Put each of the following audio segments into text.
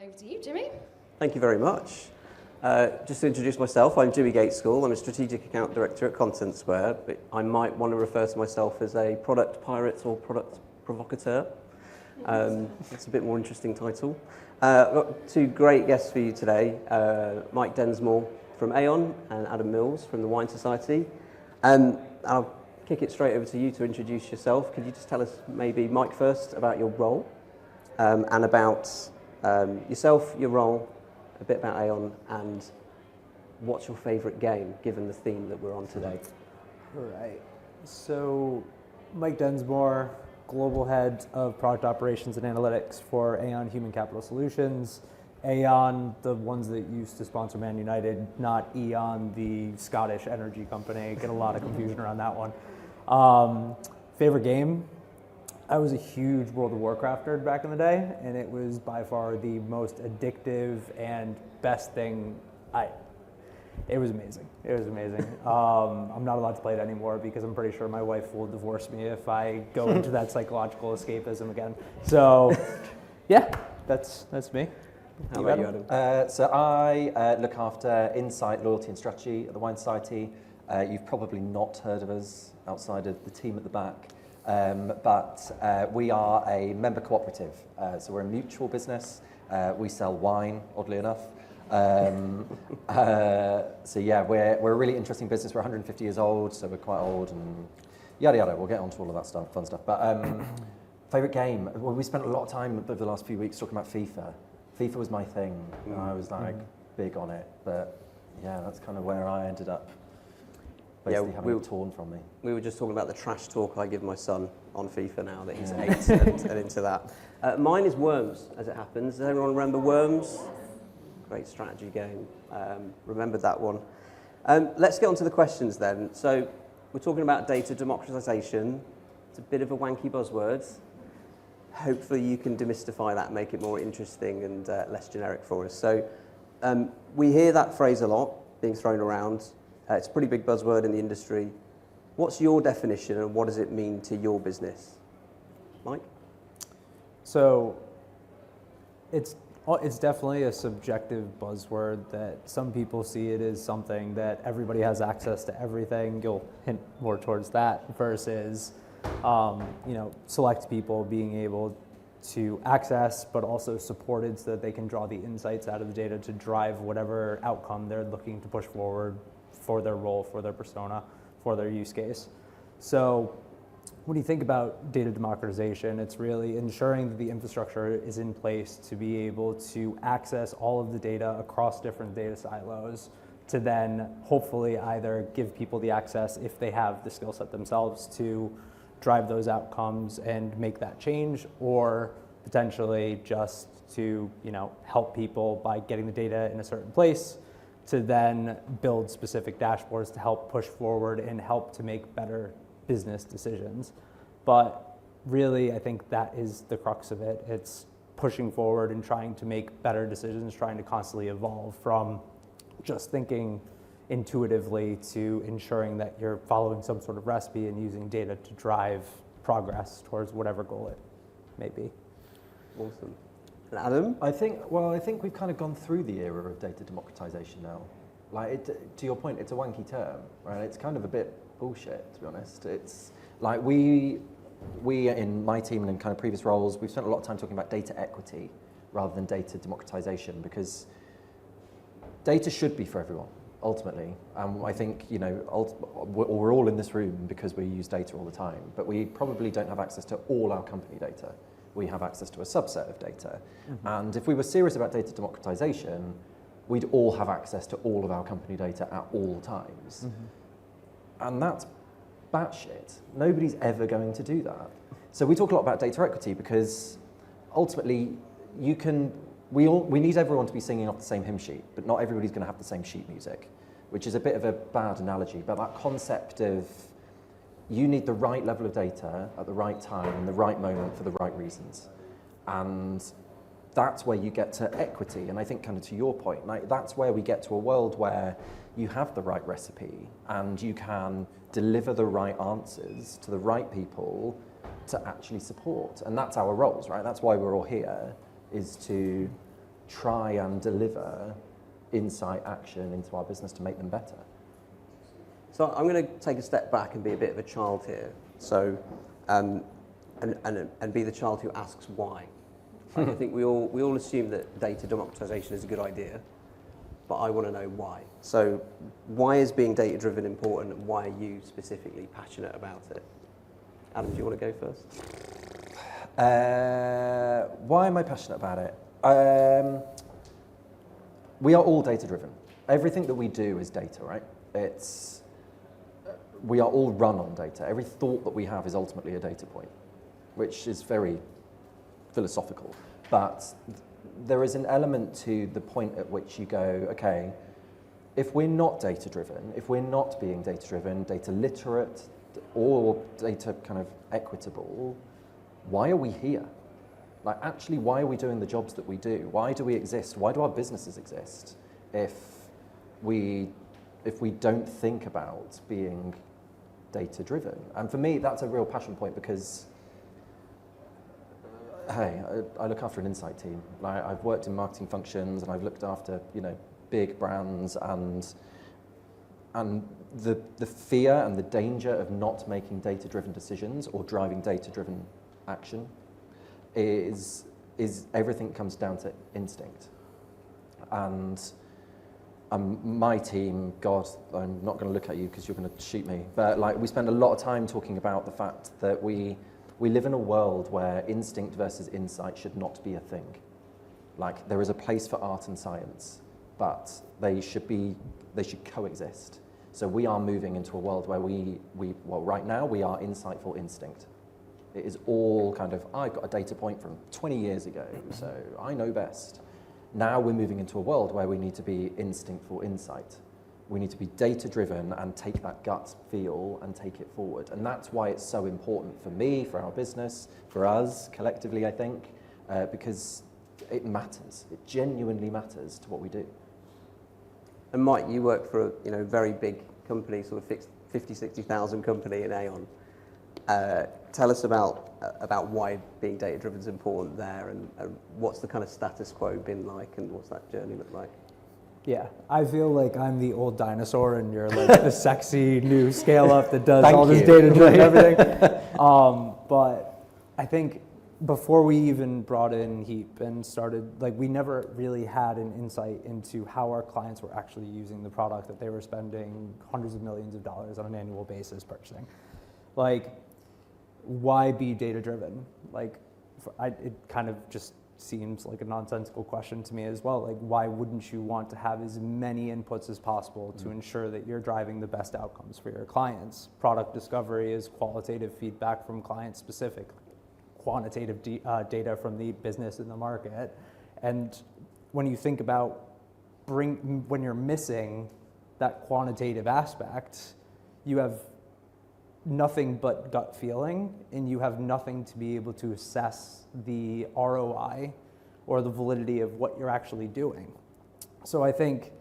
Over to you, Jimmy. Thank you very much. Just to introduce myself, I'm Jimmy Gateschool. I'm a Strategic Account Director at ContentSquare, but I might want to refer to myself as a product pirate or product provocateur. It's a bit more interesting title. I've got two great guests for you today, Mike Densmore from Aon and Adam Mills from the Wine Society. I'll kick it straight over to you to introduce yourself. Could you just tell us, maybe Mike first, about your role and about yourself, your role, a bit about Aon, and what's your favourite game, given the theme that we're on today? All right. So, Mike Densmore, Global Head of Product Operations and Analytics for Aon Human Capital Solutions. Aon, the ones that used to sponsor Man United, not Eon, the Scottish energy company. Get a lot of confusion around that one. Favorite game? I was a huge World of Warcraft nerd back in the day, and it was by far the most addictive and best thing. It was amazing. It was amazing. I'm not allowed to play it anymore because I'm pretty sure my wife will divorce me if I go into that psychological escapism again. So, yeah, that's me. How about you, Adam? So I look after insight, loyalty and strategy at the Wine Society. You've probably not heard of us outside of the team at the back. But we are a member cooperative, so we're a mutual business. We sell wine, oddly enough. So yeah, we're a really interesting business. We're 150 years old, so we're quite old, and yada yada. We'll get onto all of that stuff, fun stuff. But favorite game? Well, we spent a lot of time over the last few weeks talking about FIFA. FIFA was my thing. I was like big on it, but yeah, that's kind of where I ended up. Basically having it torn from me. We were just talking about the trash talk I give my son on FIFA now that he's 8 and into that. Mine is Worms, as it happens. Does everyone remember Worms? Great strategy game. Remembered that one. Let's get on to the questions then. So we're talking about data democratization. It's a bit of a wanky buzzword. Hopefully you can demystify that, make it more interesting and less generic for us. So we hear that phrase a lot being thrown around. It's a pretty big buzzword in the industry. What's your definition and what does it mean to your business? Mike? So it's definitely a subjective buzzword that some people see it as something that everybody has access to everything. You'll hint more towards that versus select people being able to access but also supported so that they can draw the insights out of the data to drive whatever outcome they're looking to push forward for their role, for their persona, for their use case. So when you think about data democratization, it's really ensuring that the infrastructure is in place to be able to access all of the data across different data silos to then hopefully either give people the access if they have the skill set themselves to drive those outcomes and make that change, or potentially just to help people by getting the data in a certain place to then build specific dashboards to help push forward and help to make better business decisions. But really, I think that is the crux of it. It's pushing forward and trying to make better decisions, trying to constantly evolve from just thinking intuitively to ensuring that you're following some sort of recipe and using data to drive progress towards whatever goal it may be. Awesome. And Adam? I think we've kind of gone through the era of data democratization now. To your point, it's a wanky term, right? It's kind of a bit bullshit, to be honest. It's like we in my team and in kind of previous roles, we've spent a lot of time talking about data equity rather than data democratization, because data should be for everyone, ultimately. I think, we're all in this room because we use data all the time, but we probably don't have access to all our company data. We have access to a subset of data. Mm-hmm. And if we were serious about data democratization, we'd all have access to all of our company data at all times. Mm-hmm. And that's batshit. Nobody's ever going to do that. So we talk a lot about data equity because ultimately we need everyone to be singing off the same hymn sheet, but not everybody's going to have the same sheet music, which is a bit of a bad analogy, but that concept of you need the right level of data at the right time in the right moment for the right reasons. And that's where you get to equity. And I think kind of to your point, that's where we get to a world where you have the right recipe and you can deliver the right answers to the right people to actually support. And that's our roles, right? That's why we're all here, is to try and deliver insight action into our business to make them better. So I'm going to take a step back and be a bit of a child here. So, and be the child who asks why. Like, I think we all assume that data democratization is a good idea, but I want to know why. So, why is being data driven important, and why are you specifically passionate about it? Adam, do you want to go first? Why am I passionate about it? We are all data driven. Everything that we do is data, right? We are all run on data. Every thought that we have is ultimately a data point, which is very philosophical. But there is an element to the point at which you go, okay, if we're not data driven, if we're not being data driven, data literate, or data kind of equitable, why are we here? Like, actually, why are we doing the jobs that we do? Why do we exist? Why do our businesses exist if we don't think about being data driven? And for me, that's a real passion point because, hey, I look after an insight team. Like, I've worked in marketing functions and I've looked after, big brands, and the fear and the danger of not making data-driven decisions or driving data-driven action is everything comes down to instinct. And my team, God, I'm not going to look at you because you're going to shoot me, but like, we spend a lot of time talking about the fact that we live in a world where instinct versus insight should not be a thing. Like, there is a place for art and science, but they should coexist. So we are moving into a world where well, right now we are insightful instinct. It is all kind of, I got a data point from 20 years ago, so I know best. Now we're moving into a world where we need to be instinctful insight. We need to be data-driven and take that gut feel and take it forward. And that's why it's so important for me, for our business, for us collectively, I think, because it matters. It genuinely matters to what we do. And Mike, you work for a very big company, sort of 50, 60,000 company in Aon. Tell us about why being data-driven is important there, and what's the kind of status quo been like, and what's that journey look like? Yeah, I feel like I'm the old dinosaur and you're like the sexy new scale up that does all this data-driven everything. But I think before we even brought in Heap and started, like, we never really had an insight into how our clients were actually using the product that they were spending hundreds of millions of dollars on an annual basis purchasing. Like, why be data-driven? Like, it kind of just seems like a nonsensical question to me as well. Like, why wouldn't you want to have as many inputs as possible to ensure that you're driving the best outcomes for your clients? Product discovery is qualitative feedback from client specific, quantitative data from the business and the market. And when you think about when you're missing that quantitative aspect, you have nothing but gut feeling, and you have nothing to be able to assess the ROI or the validity of what you're actually doing. So I think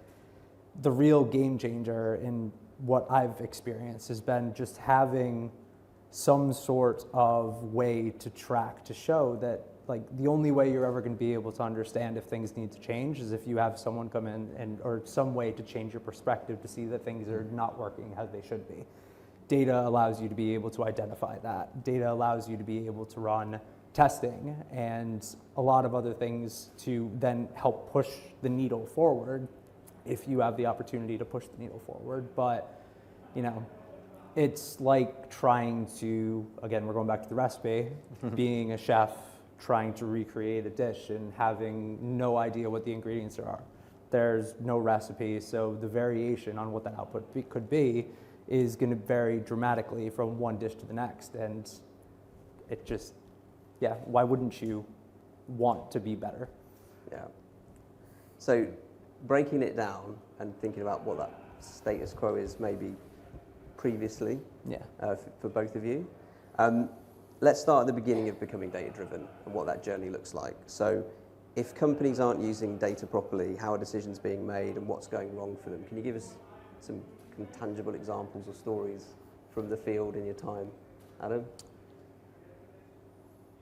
the real game changer in what I've experienced has been just having some sort of way to track, to show that, like, the only way you're ever going to be able to understand if things need to change is if you have someone come in or some way to change your perspective to see that things are not working as they should be. Data allows you to be able to identify that. Data allows you to be able to run testing and a lot of other things to then help push the needle forward if you have the opportunity to push the needle forward. But, it's like trying to, again, we're going back to the recipe, being a chef, trying to recreate a dish and having no idea what the ingredients are. There's no recipe, so the variation on what that output could be is going to vary dramatically from one dish to the next. And it just, why wouldn't you want to be better? Yeah. So breaking it down and thinking about what that status quo is maybe previously for both of you. Let's start at the beginning of becoming data-driven and what that journey looks like. So if companies aren't using data properly, how are decisions being made and what's going wrong for them? Can you give us some tangible examples or stories from the field in your time, Adam?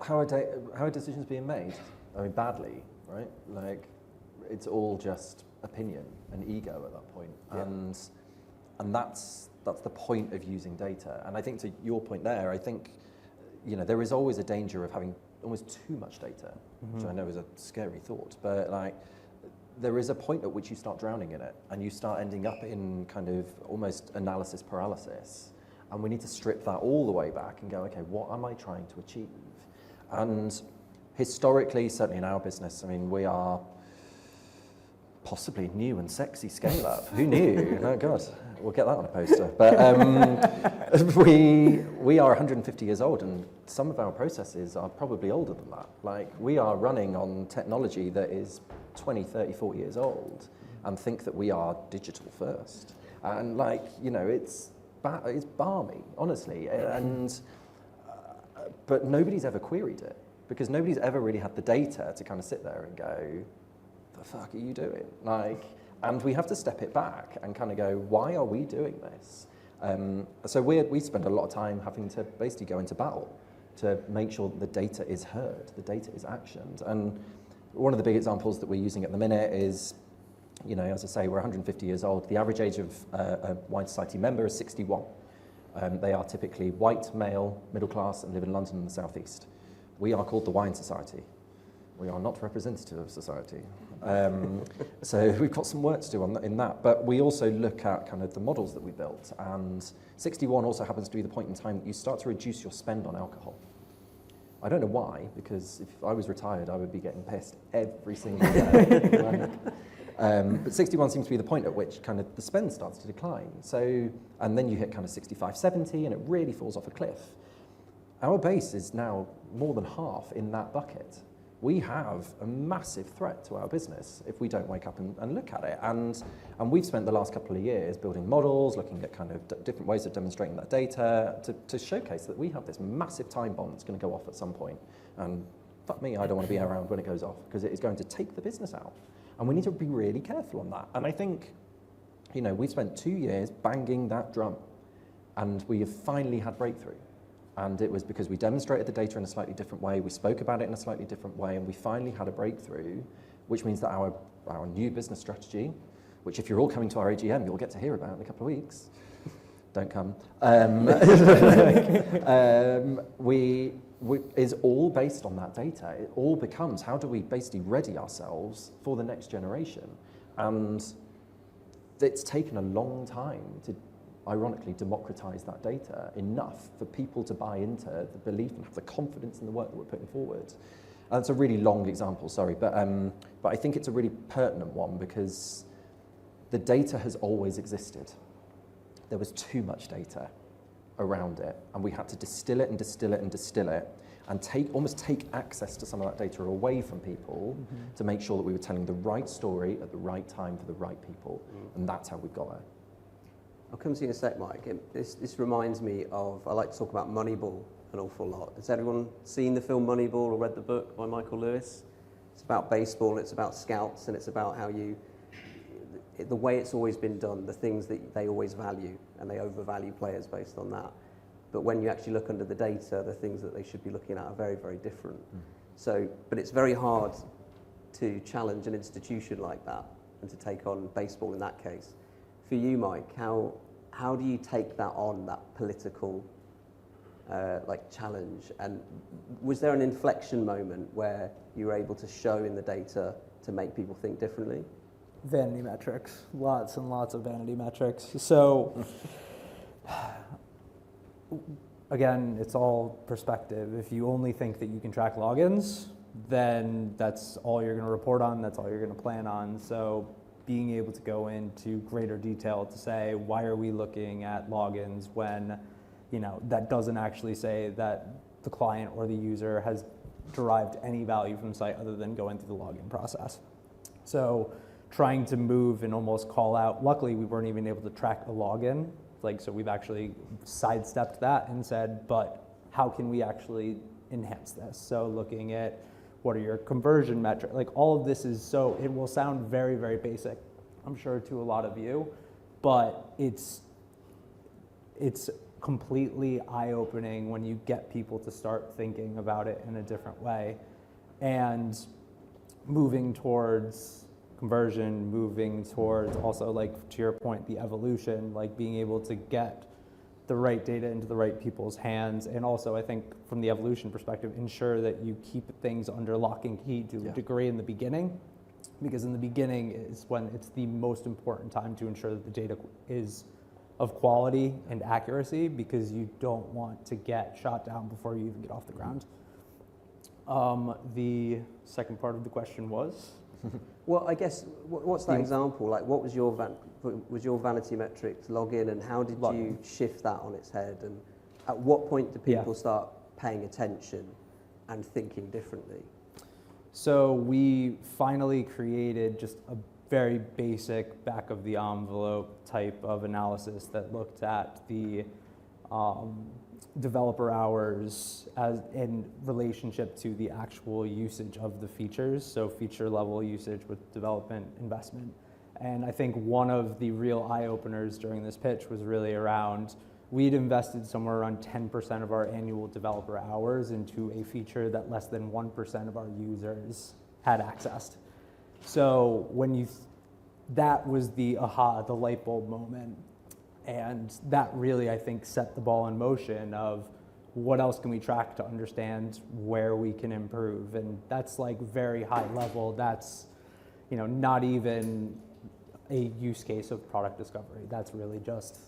How are decisions being made? I mean, badly, right? Like, it's all just opinion and ego at that point. Yeah. And that's the point of using data. And I think to your point there, I think, there is always a danger of having almost too much data, which I know is a scary thought, but like, there is a point at which you start drowning in it and you start ending up in kind of almost analysis paralysis. And we need to strip that all the way back and go, okay, what am I trying to achieve? And historically, certainly in our business, I mean, we are possibly new and sexy scale up. Who knew? Oh God, we'll get that on a poster. But we are 150 years old, and some of our processes are probably older than that. Like, we are running on technology that is 20, 30, 40 years old, and think that we are digital first. And like, it's balmy, honestly. But nobody's ever queried it, because nobody's ever really had the data to kind of sit there and go, the fuck are you doing? Like, and we have to step it back and kind of go, why are we doing this? So we spend a lot of time having to basically go into battle to make sure that the data is heard, the data is actioned. And one of the big examples that we're using at the minute is, as I say, we're 150 years old. The average age of a Wine Society member is 61. They are typically white, male, middle class, and live in London and the South East. We are called the Wine Society. We are not representative of society. So we've got some work to do in that. But we also look at kind of the models that we built. And 61 also happens to be the point in time that you start to reduce your spend on alcohol. I don't know why, because if I was retired, I would be getting pissed every single day. But 61 seems to be the point at which kind of the spend starts to decline. So, and then you hit kind of 65, 70, and it really falls off a cliff. Our base is now more than half in that bucket. We have a massive threat to our business if we don't wake up and look at it. And we've spent the last couple of years building models, looking at kind of different ways of demonstrating that data to showcase that we have this massive time bomb that's going to go off at some point. And fuck me, I don't want to be around when it goes off, because it is going to take the business out. And we need to be really careful on that. And I think, we've spent 2 years banging that drum, and we have finally had breakthrough. And it was because we demonstrated the data in a slightly different way, we spoke about it in a slightly different way, and we finally had a breakthrough, which means that our new business strategy, which if you're all coming to our AGM, you'll get to hear about in a couple of weeks. Don't come. Is all based on that data. It all becomes, how do we basically ready ourselves for the next generation? And it's taken a long time to ironically democratize that data enough for people to buy into the belief and have the confidence in the work that we're putting forward. It's a really long example, sorry, but I think it's a really pertinent one, because the data has always existed. There was too much data around it, and we had to distill it and distill it and distill it, and almost take access to some of that data away from people to make sure that we were telling the right story at the right time for the right people, and that's how we got there. I'll come to you in a sec, Mike. This reminds me of, I like to talk about Moneyball an awful lot. Has everyone seen the film Moneyball or read the book by Michael Lewis? It's about baseball, it's about scouts, and it's about how the way it's always been done, the things that they always value, and they overvalue players based on that. But when you actually look under the data, the things that they should be looking at are very, very different. So, but it's very hard to challenge an institution like that and to take on baseball in that case. For you, Mike, how do you take that on, that political challenge? And was there an inflection moment where you were able to show in the data to make people think differently? Vanity metrics, lots and lots of vanity metrics. So again, it's all perspective. If you only think that you can track logins, then that's all you're going to report on, that's all you're going to plan on. So being able to go into greater detail to say, why are we looking at logins when, that doesn't actually say that the client or the user has derived any value from the site other than going through the login process. So trying to move and almost call out, luckily we weren't even able to track the login, so we've actually sidestepped that and said, but how can we actually enhance this? So looking at what are your conversion metrics? All of this is it will sound very, very basic, I'm sure, to a lot of you, but it's completely eye-opening when you get people to start thinking about it in a different way and moving towards conversion, moving towards also, like, to your point, the evolution, like being able to get the right data into the right people's hands, and also I think from the evolution perspective, ensure that you keep things under lock and key to a degree in the beginning, because in the beginning is when it's the most important time to ensure that the data is of quality and accuracy, because you don't want to get shot down before you even get off the ground. The second part of the question was? Well, I guess, what's that example? Like, what was your vanity metrics login, and how did you shift that on its head? And at what point do people start paying attention and thinking differently? So we finally created just a very basic back of the envelope type of analysis that looked at the developer hours as in relationship to the actual usage of the features, so feature level usage with development investment. And I think one of the real eye-openers during this pitch was really around, we'd invested somewhere around 10% of our annual developer hours into a feature that less than 1% of our users had accessed. So when that was the aha, the light bulb moment. And that really, I think, set the ball in motion of what else can we track to understand where we can improve. And that's like very high level. That's, not even a use case of product discovery. That's really just,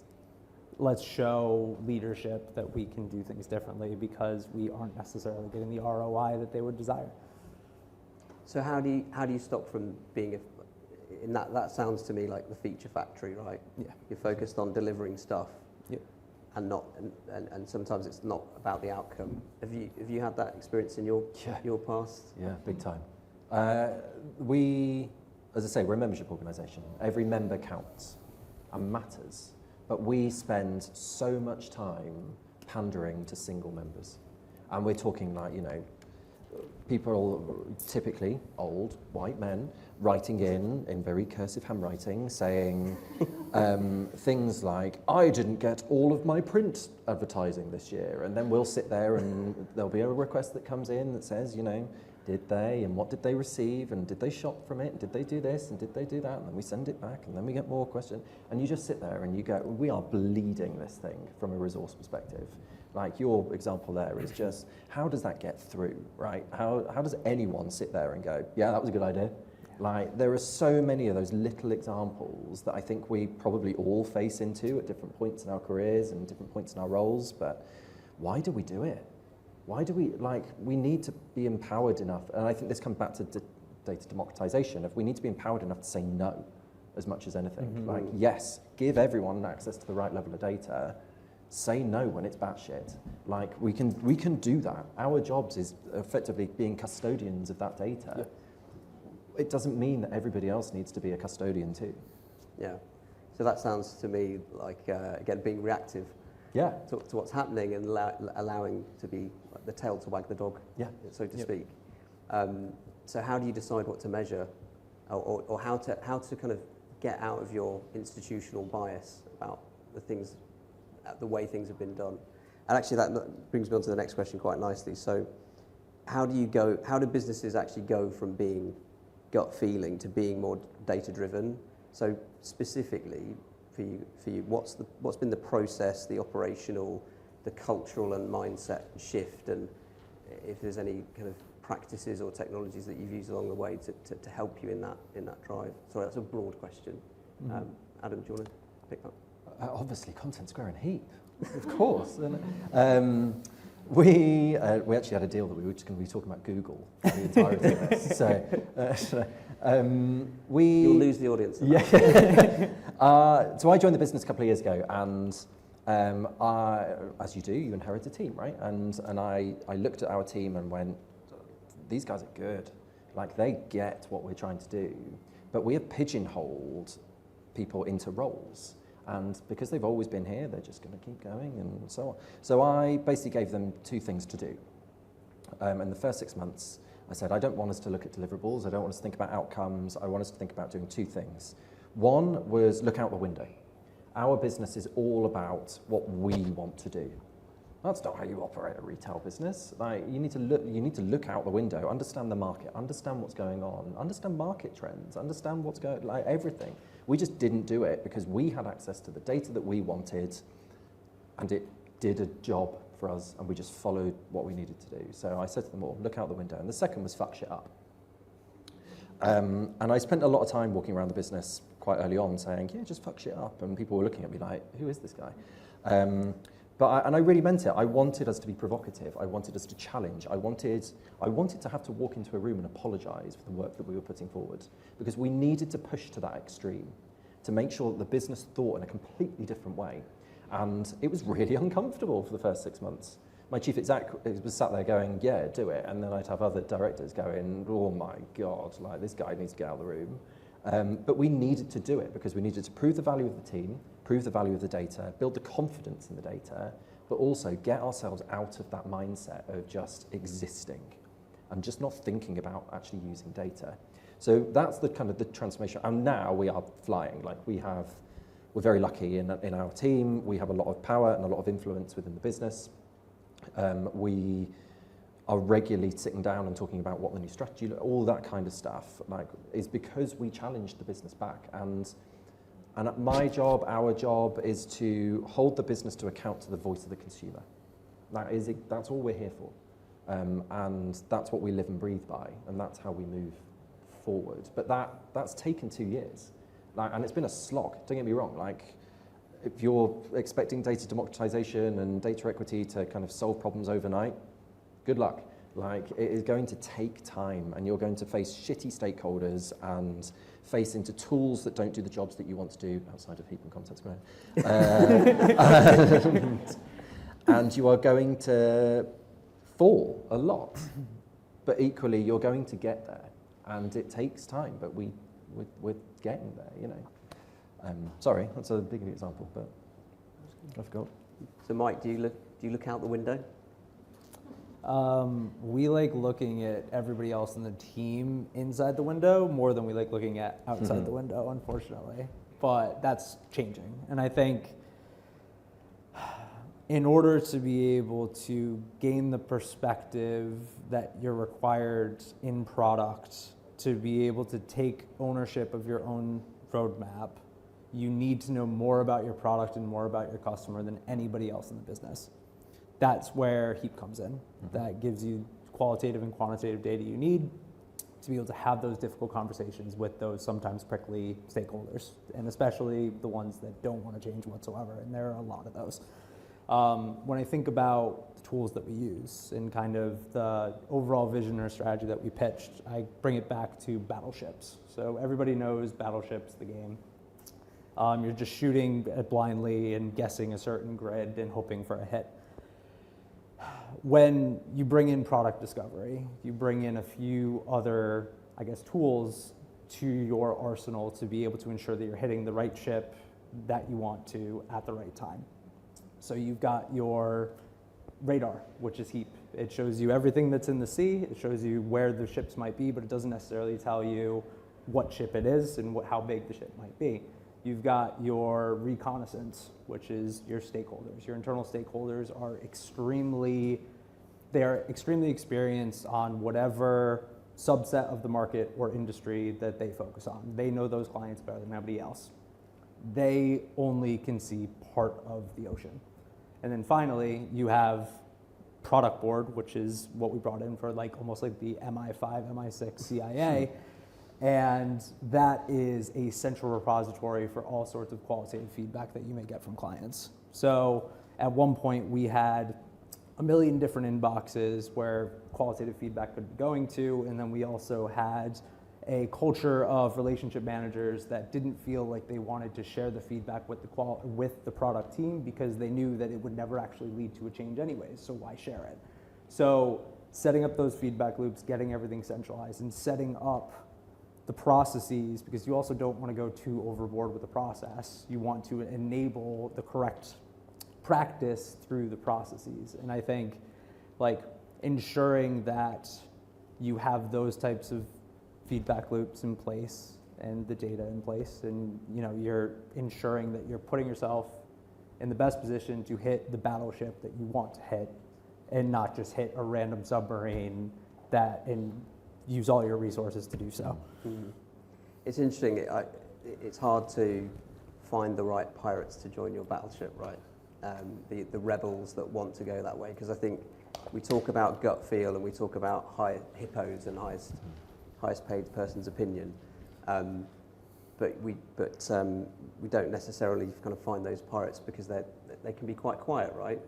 let's show leadership that we can do things differently because we aren't necessarily getting the ROI that they would desire. So how do you stop from being in that sounds to me like the feature factory, right? Yeah. You're focused on delivering stuff. Yep. And sometimes it's not about the outcome. Have you had that experience in your past? Yeah, big time. We, as I say, we're a membership organisation. Every member counts and matters, but we spend so much time pandering to single members, and we're talking like, people, typically old white men, writing in very cursive handwriting, saying things like, I didn't get all of my print advertising this year. And then we'll sit there and there'll be a request that comes in that says, did they, and what did they receive, and did they shop from it, and did they do this, and did they do that, and then we send it back, and then we get more questions. And you just sit there and you go, we are bleeding this thing from a resource perspective. Like your example there is just, how does that get through, right? How does anyone sit there and go, yeah, that was a good idea? Like, there are so many of those little examples that I think we probably all face into at different points in our careers and different points in our roles, but why do we do it? Why do we need to be empowered enough, and I think this comes back to data democratization, if we need to be empowered enough to say no as much as anything. Mm-hmm. Like, yes, give everyone access to the right level of data, say no when it's batshit. Like, we can do that. Our jobs is effectively being custodians of that data. Yeah. It doesn't mean that everybody else needs to be a custodian too. Yeah. So that sounds to me like, again, being reactive to what's happening and allowing to be like the tail to wag the dog, so to speak. So how do you decide what to measure, or how to kind of get out of your institutional bias about the way things have been done? And actually that brings me on to the next question quite nicely. So how do businesses actually go from being gut feeling to being more data driven? So specifically for you, what's been the process, the operational, the cultural and mindset shift, and if there's any kind of practices or technologies that you've used along the way to help you in that drive? Sorry, that's a broad question. Mm-hmm. Adam, do you want to pick up? Obviously, Content Square and Heap, of course. We actually had a deal that we were just going to be talking about Google for the entirety of this. So you'll lose the audience. So I joined the business a couple of years ago, and as you do, you inherit a team, right? And I looked at our team and went, these guys are good. Like, they get what we're trying to do, but we have pigeonholed people into roles. And because they've always been here, they're just going to keep going and so on. So I basically gave them two things to do. In the first 6 months, I said, I don't want us to look at deliverables. I don't want us to think about outcomes. I want us to think about doing two things. One was look out the window. Our business is all about what we want to do. That's not how you operate a retail business. Like, you need to look out the window, understand the market, understand what's going on, understand market trends, understand what's going, like everything. We just didn't do it because we had access to the data that we wanted, and it did a job for us, and we just followed what we needed to do. So I said to them all, look out the window. And the second was fuck shit up. And I spent a lot of time walking around the business quite early on saying, yeah, just fuck shit up. And people were looking at me like, who is this guy? And I really meant it. I wanted us to be provocative. I wanted us to challenge. I wanted to have to walk into a room and apologise for the work that we were putting forward, because we needed to push to that extreme to make sure that the business thought in a completely different way. And it was really uncomfortable for the first 6 months. My chief exec was sat there going, yeah, do it. And then I'd have other directors going, oh my God, like this guy needs to get out of the room. But we needed to do it because we needed to prove the value of the team, prove the value of the data, build the confidence in the data, but also get ourselves out of that mindset of just existing and just not thinking about actually using data. So that's the kind of the transformation. And now we are flying. Like we're very lucky in our team. We have a lot of power and a lot of influence within the business. We are regularly sitting down and talking about what the new strategy, all that kind of stuff, like, is because we challenged the business back. And my job, our job, is to hold the business to account to the voice of the consumer. That's all we're here for, and that's what we live and breathe by, and that's how we move forward. But that's taken 2 years, and it's been a slog. Don't get me wrong. Like, if you're expecting data democratization and data equity to kind of solve problems overnight, good luck. Like, it is going to take time, and you're going to face shitty stakeholders and face into tools that don't do the jobs that you want to do outside of heap and context square. And you are going to fall a lot, but equally you're going to get there, and it takes time, but we're getting there, you know. Sorry, that's a big example, but I forgot. So Mike, do you look out the window? We like looking at everybody else in the team inside the window more than we like looking at outside the window, unfortunately. But that's changing. And I think in order to be able to gain the perspective that you're required in product to be able to take ownership of your own roadmap, you need to know more about your product and more about your customer than anybody else in the business. That's where Heap comes in. That gives you qualitative and quantitative data you need to be able to have those difficult conversations with those sometimes prickly stakeholders, and especially the ones that don't want to change whatsoever, and there are a lot of those. When I think about the tools that we use and kind of the overall vision or strategy that we pitched, I bring it back to battleships. So everybody knows battleships, the game. You're just shooting blindly and guessing a certain grid and hoping for a hit. When you bring in product discovery, you bring in a few other, I guess, tools to your arsenal to be able to ensure that you're hitting the right ship that you want to at the right time. So you've got your radar, which is Heap. It shows you everything that's in the sea. It shows you where the ships might be, but it doesn't necessarily tell you what ship it is and how big the ship might be. You've got your reconnaissance, which is your stakeholders. Your internal stakeholders are extremely experienced on whatever subset of the market or industry that they focus on. They know those clients better than anybody else. They only can see part of the ocean. And then finally, you have product board, which is what we brought in for almost like the MI5, MI6 CIA. And that is a central repository for all sorts of qualitative feedback that you may get from clients. So at one point we had 1 million different inboxes where qualitative feedback could be going to, and then we also had a culture of relationship managers that didn't feel like they wanted to share the feedback with the product team because they knew that it would never actually lead to a change anyways, so why share it? So setting up those feedback loops, getting everything centralized, and setting up the processes, because you also don't want to go too overboard with the process. You want to enable the correct practice through the processes. And I think ensuring that you have those types of feedback loops in place and the data in place, and you're ensuring that you're putting yourself in the best position to hit the battleship that you want to hit and not just hit a random submarine and use all your resources to do so. It's interesting. It's hard to find the right pirates to join your battleship, right? The rebels that want to go that way, because I think we talk about gut feel and we talk about high hippos and highest paid person's opinion, but we don't necessarily kind of find those pirates because they can be quite quiet, right?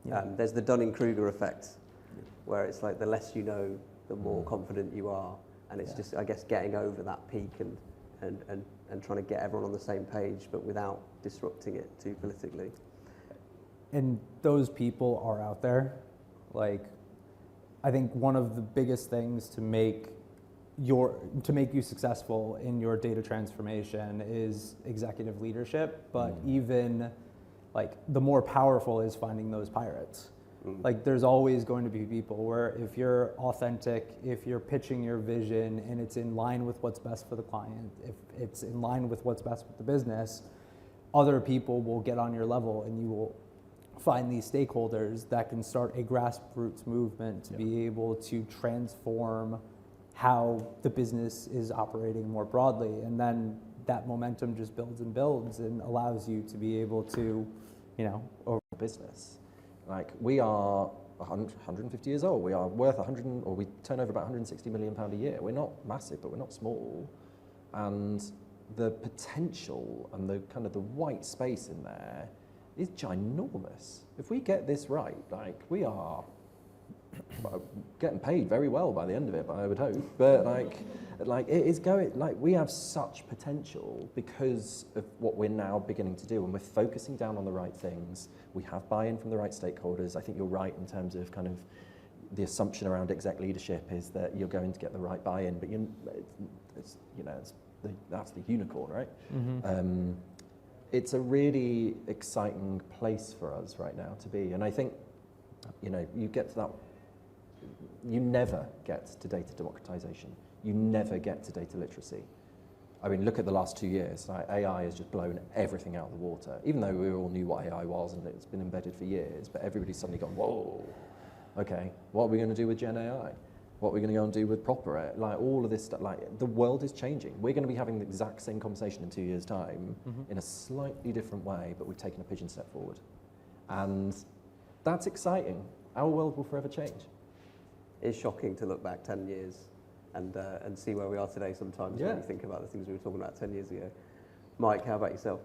Yeah. There's the Dunning-Kruger effect, where it's like the less you know, the more confident you are, and it's just, I guess, getting over that peak and trying to get everyone on the same page, but without disrupting it too politically. And those people are out there. Like, I think one of the biggest things to make you successful in your data transformation is executive leadership, but even like the more powerful is finding those pirates. Like, there's always going to be people where if you're authentic, if you're pitching your vision and it's in line with what's best for the client, if it's in line with what's best with the business, other people will get on your level and you will find these stakeholders that can start a grassroots movement to be able to transform how the business is operating more broadly. And then that momentum just builds and builds and allows you to be able to, over business. Like, we are 150 years old. We are worth we turn over about 160 million pound a year. We're not massive, but we're not small. And the potential and the kind of the white space in there is ginormous. If we get this right, like, we are getting paid very well by the end of it, I would hope. But like it is going, like, we have such potential because of what we're now beginning to do, and we're focusing down on the right things. We have buy-in from the right stakeholders. I think you're right in terms of kind of the assumption around exec leadership is that you're going to get the right buy-in, but that's the unicorn, right? It's a really exciting place for us right now to be, and I think you get to that. You never get to data democratization. You never get to data literacy. I mean, look at the last 2 years. Like, AI has just blown everything out of the water, even though we all knew what AI was and it's been embedded for years, but everybody's suddenly gone, whoa, okay, what are we going to do with Gen AI? What are we going to go and do with proper? Like, all of this stuff, like, the world is changing. We're going to be having the exact same conversation in 2 years' time in a slightly different way, but we've taken a pigeon step forward. And that's exciting. Our world will forever change. It's shocking to look back 10 years and see where we are today sometimes when you think about the things we were talking about 10 years ago. Mike, how about yourself?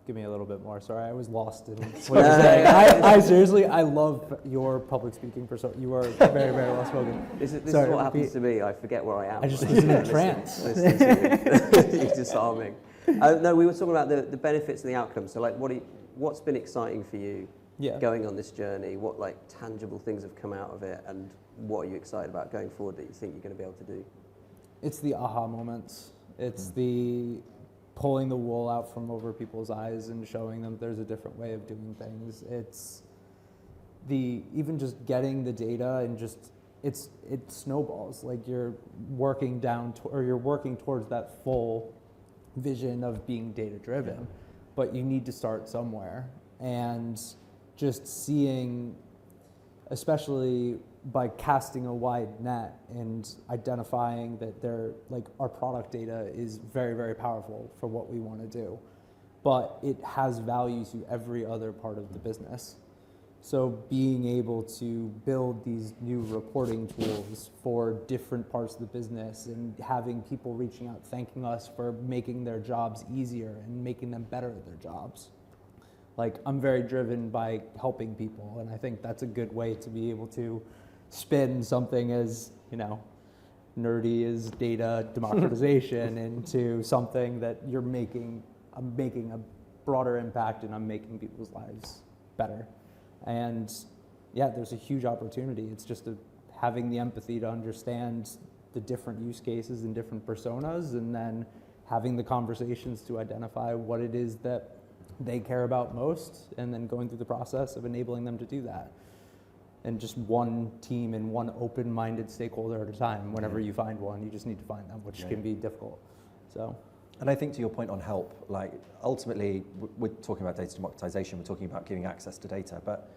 Give me a little bit more. Sorry, I was lost in what you're saying. I seriously, I love your public speaking persona. You are very, very well spoken. This is what happens to me. I forget where I am. I just listen in a trance. Listening to you. You're disarming. No, we were talking about the benefits and the outcomes. So, like, what's been exciting for you going on this journey? What, like, tangible things have come out of it, and what are you excited about going forward that you think you're going to be able to do? It's the aha moments. It's the pulling the wool out from over people's eyes and showing them there's a different way of doing things. It's even just getting the data and it snowballs. Like, you're working you're working towards that full vision of being data driven, but you need to start somewhere. And just seeing, especially by casting a wide net and identifying that our product data is very, very powerful for what we want to do, but it has value to every other part of the business. So being able to build these new reporting tools for different parts of the business and having people reaching out, thanking us for making their jobs easier and making them better at their jobs. Like, I'm very driven by helping people, and I think that's a good way to be able to spin something as, nerdy as data democratization into something that I'm making a broader impact and I'm making people's lives better. And there's a huge opportunity. It's just having the empathy to understand the different use cases and different personas, and then having the conversations to identify what it is that they care about most, and then going through the process of enabling them to do that. And just one team and one open-minded stakeholder at a time. Whenever you find one, you just need to find them, which can be difficult. So, And I think to your point on help, like ultimately we're talking about data democratization, we're talking about giving access to data, but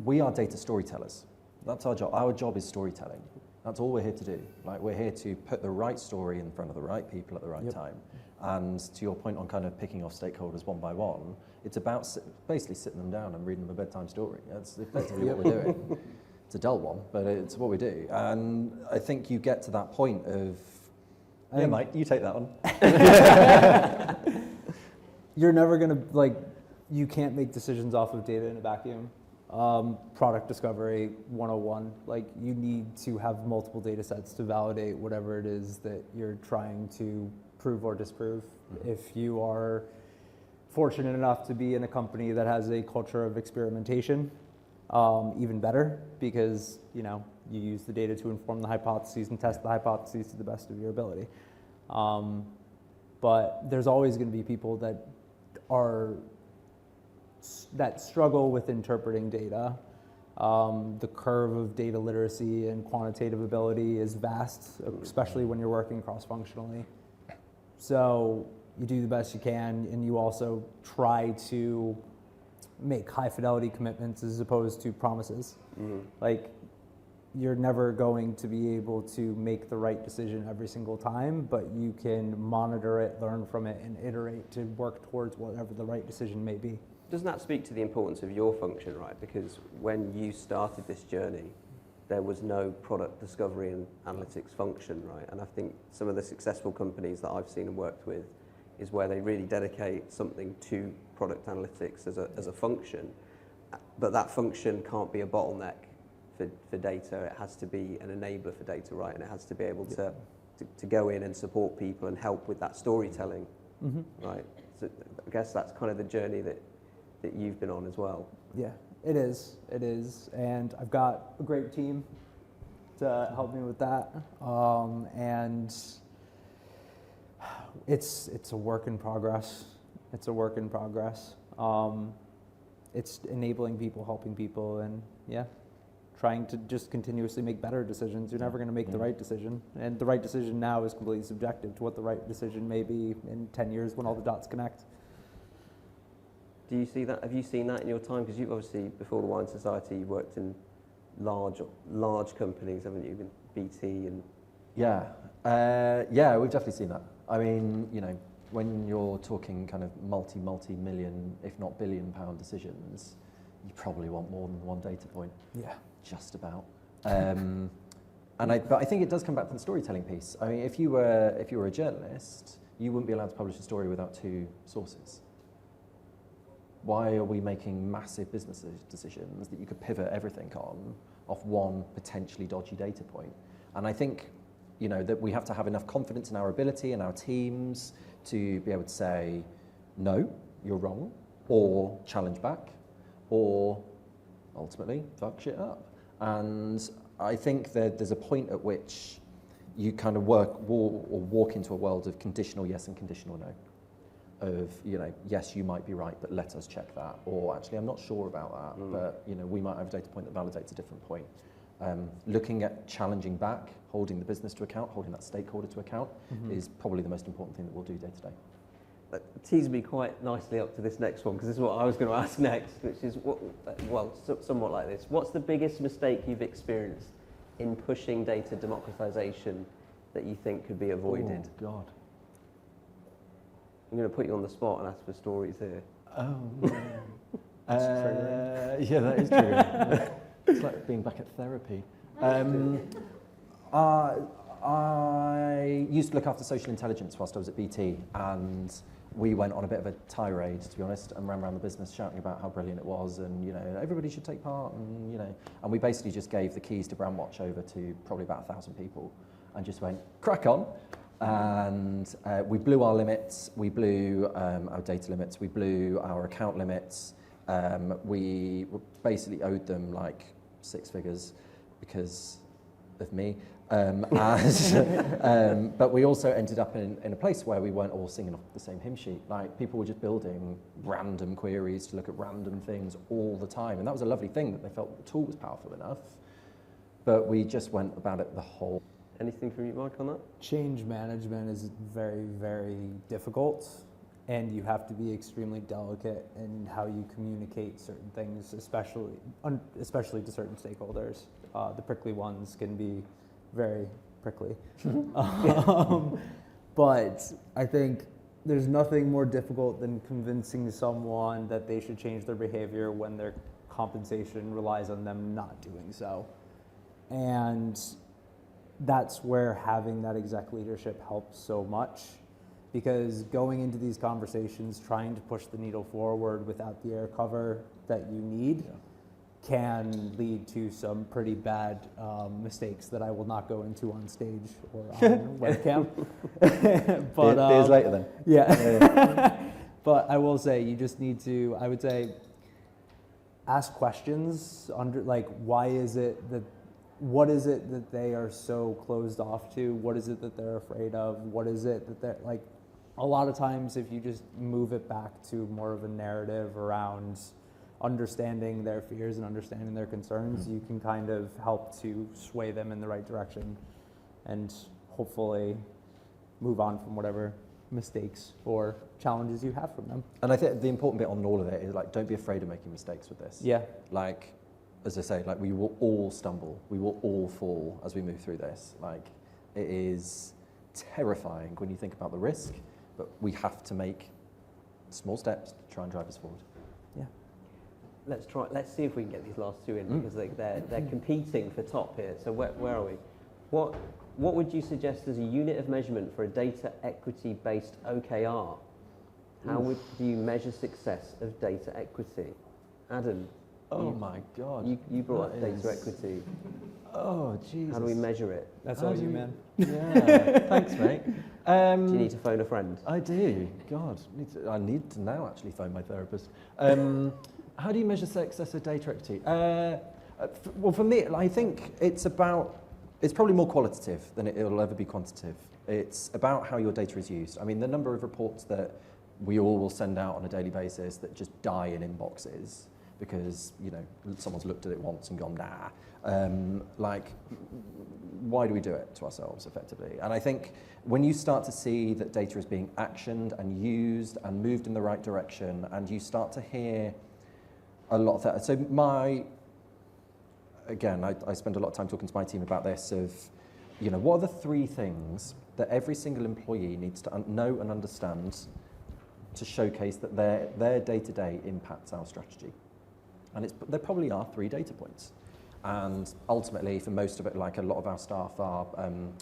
we are data storytellers. That's our job. Our job is storytelling. That's all we're here to do. Like we're here to put the right story in front of the right people at the right time. And to your point on kind of picking off stakeholders one by one, it's about basically sitting them down and reading them a bedtime story. That's effectively what we're doing. It's a dull one, but it's what we do. And I think you get to that point of, yeah, Mike, you take that one. You're never going to, like, you can't make decisions off of data in a vacuum. Product discovery 101, like you need to have multiple data sets to validate whatever it is that you're trying to prove or disprove. If you are fortunate enough to be in a company that has a culture of experimentation, even better, because you use the data to inform the hypotheses and test the hypotheses to the best of your ability. But there's always going to be people that struggle with interpreting data. The curve of data literacy and quantitative ability is vast, especially when you're working cross-functionally. So you do the best you can, and you also try to make high-fidelity commitments as opposed to promises. Like, you're never going to be able to make the right decision every single time, but you can monitor it, learn from it, and iterate to work towards whatever the right decision may be. Doesn't that speak to the importance of your function, right? Because when you started this journey, there was no product discovery and analytics function, right? And I think some of the successful companies that I've seen and worked with is where they really dedicate something to product analytics as a function, but that function can't be a bottleneck for data. It has to be an enabler for data, right? And it has to be able to go in and support people and help with that storytelling, right? So I guess that's kind of the journey that you've been on as well. Yeah, it is, and I've got a great team to help me with that, and it's a work in progress. It's enabling people, helping people, and trying to just continuously make better decisions. You're never going to make the right decision, and the right decision now is completely subjective to what the right decision may be in 10 years when all the dots connect. Do you see that? Have you seen that in your time? Because you've obviously, before the Wine Society, you worked in large companies, haven't you? BT and... Yeah, we've definitely seen that. I mean, when you're talking kind of multi-million, if not billion-pound decisions, you probably want more than one data point. Yeah. Just about. But I think it does come back to the storytelling piece. I mean, if you were a journalist, you wouldn't be allowed to publish a story without two sources. Why are we making massive business decisions that you could pivot everything on off one potentially dodgy data point? And I think, that we have to have enough confidence in our ability and our teams to be able to say, no, you're wrong, or challenge back, or ultimately fuck shit up. And I think that there's a point at which you kind of walk into a world of conditional yes and conditional no. Of, yes, you might be right, but let us check that. Or actually, I'm not sure about that, but, we might have a data point that validates a different point. Looking at challenging back, holding the business to account, holding that stakeholder to account is probably the most important thing that we'll do day to day. That tees me quite nicely up to this next one, because this is what I was going to ask next, which is, somewhat like this. What's the biggest mistake you've experienced in pushing data democratization that you think could be avoided? Oh, God. I'm going to put you on the spot and ask for stories here. Oh, yeah, that is true. It's like being back at therapy. I used to look after social intelligence whilst I was at BT, and we went on a bit of a tirade, to be honest, and ran around the business shouting about how brilliant it was, and everybody should take part, and and we basically just gave the keys to Brandwatch over to probably about 1,000 people, and just went crack on. And we blew our limits, we blew our data limits, we blew our account limits. We basically owed them like 6 figures because of me. But we also ended up in a place where we weren't all singing off the same hymn sheet. Like, people were just building random queries to look at random things all the time. And that was a lovely thing, that they felt the tool was powerful enough. But we just went about it the whole... Anything from you, Mike, on that? Change management is very, very difficult, and you have to be extremely delicate in how you communicate certain things, especially to certain stakeholders. The prickly ones can be very prickly. But I think there's nothing more difficult than convincing someone that they should change their behavior when their compensation relies on them not doing so. And that's where having that exec leadership helps so much, because going into these conversations, trying to push the needle forward without the air cover that you need can lead to some pretty bad mistakes that I will not go into on stage or on webcam. But beers later then. Yeah. But I will say, you just need to, I would say, ask questions under, like, why is it that, what is it that they are so closed off to? What is it that they're afraid of? What is it that they're, like, a lot of times if you just move it back to more of a narrative around understanding their fears and understanding their concerns, you can kind of help to sway them in the right direction and hopefully move on from whatever mistakes or challenges you have from them. And I think the important bit on all of it is, like, don't be afraid of making mistakes with this. Yeah. Like, as I say, like, we will all stumble, we will all fall as we move through this. Like, it is terrifying when you think about the risk, but we have to make small steps to try and drive us forward. Yeah. Let's see if we can get these last two in, because they're competing for top here. So where are we? What would you suggest as a unit of measurement for a data equity based OKR? How do you measure success of data equity? Adam, My God. you brought up That data is- equity. Oh, Jesus. How do we measure it? That's How all do you, we- man. Yeah, thanks, mate. Do you need to phone a friend? I do. God, I need to now actually phone my therapist. How do you measure success of data equity? Well, for me, I think it's probably more qualitative than it'll ever be quantitative. It's about how your data is used. I mean, the number of reports that we all will send out on a daily basis that just die in inboxes because, you know, someone's looked at it once and gone, nah. Like, why do we do it to ourselves effectively? And I think when you start to see that data is being actioned and used and moved in the right direction, and you start to hear a lot of that. So I spend a lot of time talking to my team about this of, you know, what are the three things that every single employee needs to know and understand to showcase that their day-to-day impacts our strategy? And there probably are 3 data points. And ultimately, for most of it, like a lot of our staff are,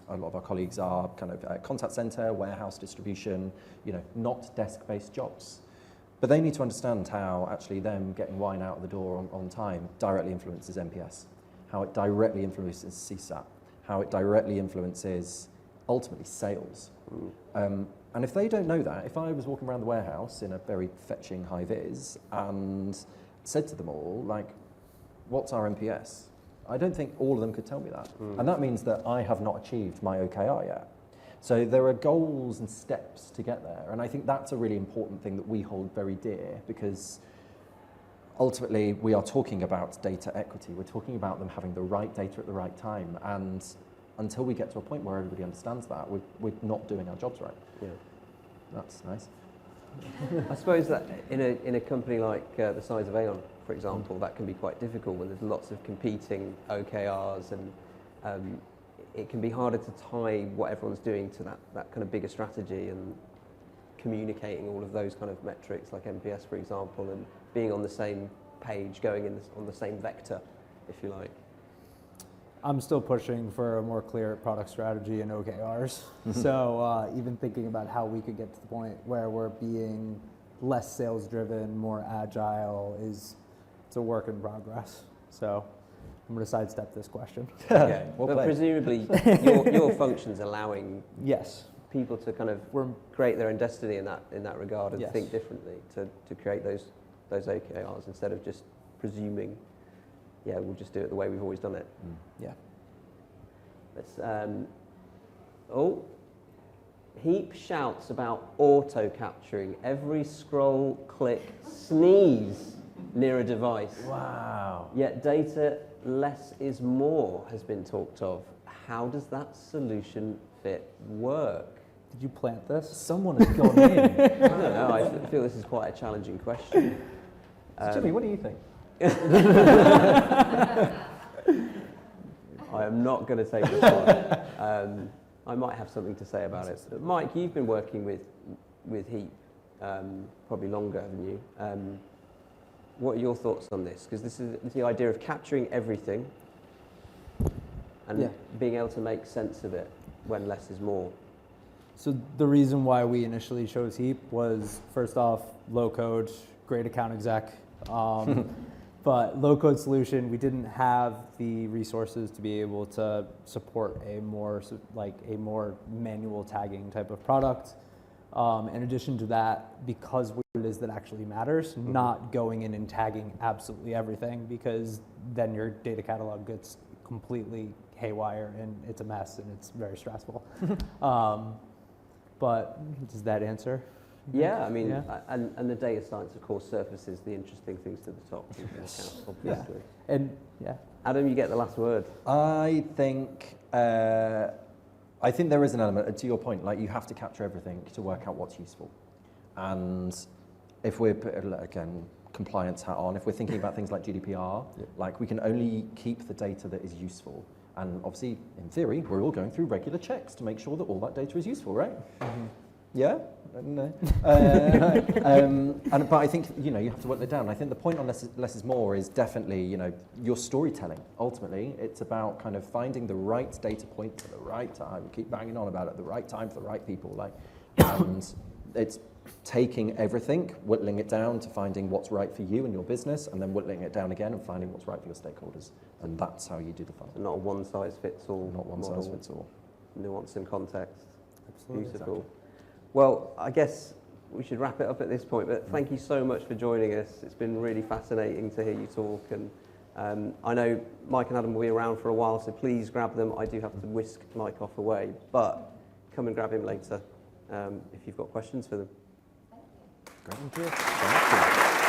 a lot of our colleagues are kind of contact center, warehouse distribution, you know, not desk-based jobs. But they need to understand how actually them getting wine out of the door on time directly influences NPS, how it directly influences CSAT, how it directly influences ultimately sales. And if they don't know that, if I was walking around the warehouse in a very fetching high vis and said to them all, like, what's our NPS? I don't think all of them could tell me that. And that means that I have not achieved my OKR yet. So there are goals and steps to get there. And I think that's a really important thing that we hold very dear, because ultimately we are talking about data equity. We're talking about them having the right data at the right time. And until we get to a point where everybody understands that, we're not doing our jobs right. Yeah. That's nice. I suppose that in a company like the size of Aon, for example, that can be quite difficult when there's lots of competing OKRs, and it can be harder to tie what everyone's doing to that kind of bigger strategy, and communicating all of those kind of metrics like NPS, for example, and being on the same page, going on the same vector, if you like. I'm still pushing for a more clear product strategy and OKRs. So even thinking about how we could get to the point where we're being less sales driven, more agile, it's a work in progress. So I'm going to sidestep this question. Okay. Well But played. presumably your function's allowing Yes. people to kind of We're create their own destiny in that regard, and Yes. think differently to create those OKRs, instead of just presuming, yeah, we'll just do it the way we've always done it. yeah. Let's, Heap shouts about auto capturing every scroll, click, sneeze near a device. Wow. Yet data less is more has been talked of. How does that solution fit work? Did you plant this? Someone has gone in. I don't know. I feel this is quite a challenging question. So Jimmy, what do you think? I am not going to take this one. I might have something to say about it. But Mike, you've been working with Heap probably longer, haven't you? What are your thoughts on this? Because this is the idea of capturing everything and being able to make sense of it when less is more. So the reason why we initially chose Heap was, first off, low code, great account exec. But low code solution, we didn't have the resources to be able to support a more manual tagging type of product. In addition to that, because what it is that actually matters, not going in and tagging absolutely everything, because then your data catalog gets completely haywire and it's a mess and it's very stressful. But does that answer? Yeah, I mean, and the data science, of course, surfaces the interesting things to the top. Obviously. Yeah. And Adam, you get the last word. I think there is an element, to your point, like you have to capture everything to work out what's useful. And if we're, again, compliance hat on, if we're thinking about things like GDPR, like we can only keep the data that is useful. And obviously, in theory, we're all going through regular checks to make sure that all that data is useful, right? Mm-hmm. Yeah? No. But I think, you have to work that down. I think the point on less is more is definitely, your storytelling. Ultimately, it's about kind of finding the right data point at the right time. Keep banging on about it, the right time for the right people. And it's taking everything, whittling it down to finding what's right for you and your business, and then whittling it down again and finding what's right for your stakeholders. And that's how you do the fun. So not a one-size-fits-all. Not one-size-fits-all. Nuance and context. Absolutely. Beautiful. Exactly. Well, I guess we should wrap it up at this point, but thank you so much for joining us. It's been really fascinating to hear you talk, and I know Mike and Adam will be around for a while, so please grab them. I do have to whisk Mike off away, but come and grab him later if you've got questions for them. Great. Thank you.